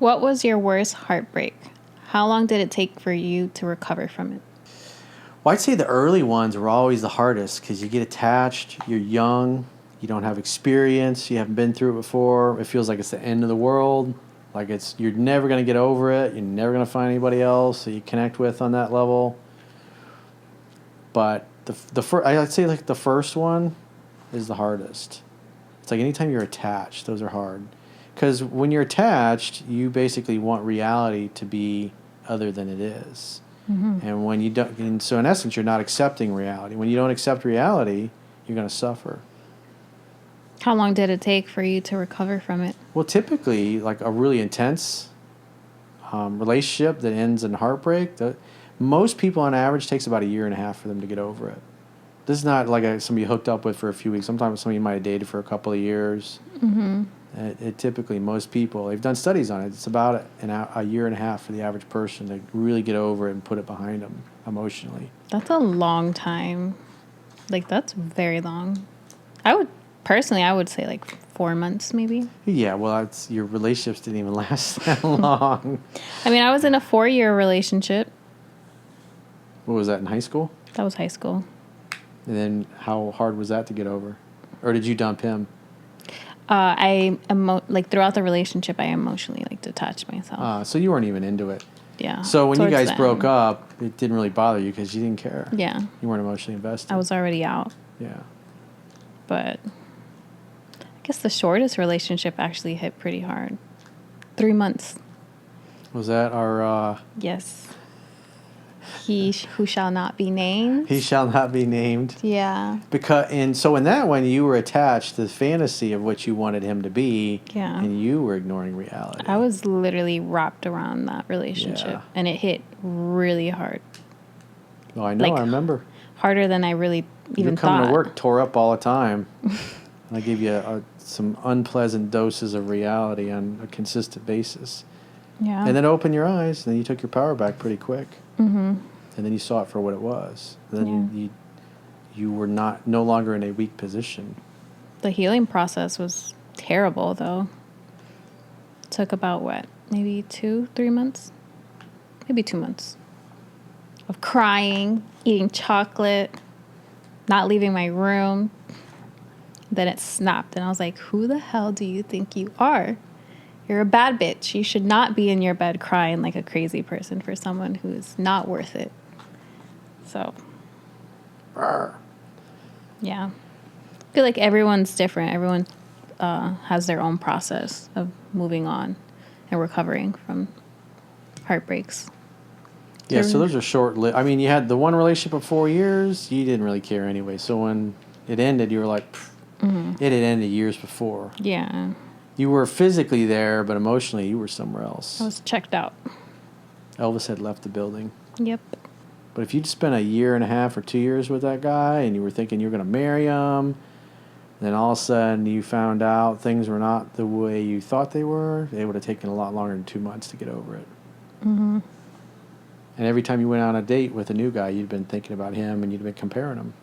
What was your worst heartbreak? How long did it take for you to recover from it? Well, I'd say the early ones were always the hardest because you get attached, you're young, you don't have experience, you haven't been through it before. It feels like it's the end of the world. Like you're never going to get over it. You're never going to find anybody else that you connect with on that level. But I'd say like the first one is the hardest. It's like anytime you're attached, those are hard. Because when you're attached, you basically want reality to be other than it is. Mm-hmm. And when you don't, and so in essence, you're not accepting reality. When you don't accept reality, you're going to suffer. How long did it take for you to recover from it? Well, typically, like a really intense relationship that ends in heartbreak, most people on average takes about 1.5 years for them to get over it. This is not like somebody hooked up with for a few weeks. Sometimes somebody you might have dated for a couple of years. Mm-hmm. It typically, most people, they've done studies on it. It's about 1.5 years for the average person to really get over it and put it behind them emotionally. That's a long time. Like, that's very long. I would say like 4 months maybe. Yeah, well, your relationships didn't even last that long. I mean, I was in a 4-year relationship. What was that, in high school? That was high school. And then how hard was that to get over? Or did you dump him? Throughout the relationship, I emotionally detached myself. So you weren't even into it. Yeah. So when you guys broke up, it didn't really bother you because you didn't care. Yeah. You weren't emotionally invested. I was already out. Yeah. But I guess the shortest relationship actually hit pretty hard. 3 months. Was that our... Yes. He who shall not be named. He shall not be named. Yeah. So in that one, you were attached to the fantasy of what you wanted him to be. Yeah. And you were ignoring reality. I was literally wrapped around that relationship. Yeah. And it hit really hard. Oh, I know. I remember. Harder than I really even thought. Coming to work tore up all the time. And I gave you some unpleasant doses of reality on a consistent basis. Yeah. And then open your eyes, and then you took your power back pretty quick. Mm-hmm. And then you saw it for what it was. And then you were no longer in a weak position. The healing process was terrible, though. It took about, maybe 2-3 months? Maybe 2 months. Of crying, eating chocolate, not leaving my room. Then it snapped, and I was like, who the hell do you think you are? You're a bad bitch. You should not be in your bed crying like a crazy person for someone who is not worth it. So, yeah. I feel like everyone's different. Everyone has their own process of moving on and recovering from heartbreaks. Yeah, so those are short-lived. I mean, you had the one relationship of 4 years. You didn't really care anyway. So when it ended, you were like, mm-hmm. It had ended years before. Yeah. You were physically there, but emotionally you were somewhere else. I was checked out. Elvis had left the building. Yep. But if you'd spent 1.5 years or 2 years with that guy and you were thinking you were going to marry him, then all of a sudden you found out things were not the way you thought they were, it would have taken a lot longer than 2 months to get over it. Mm-hmm. And every time you went on a date with a new guy, you'd been thinking about him and you'd been comparing him.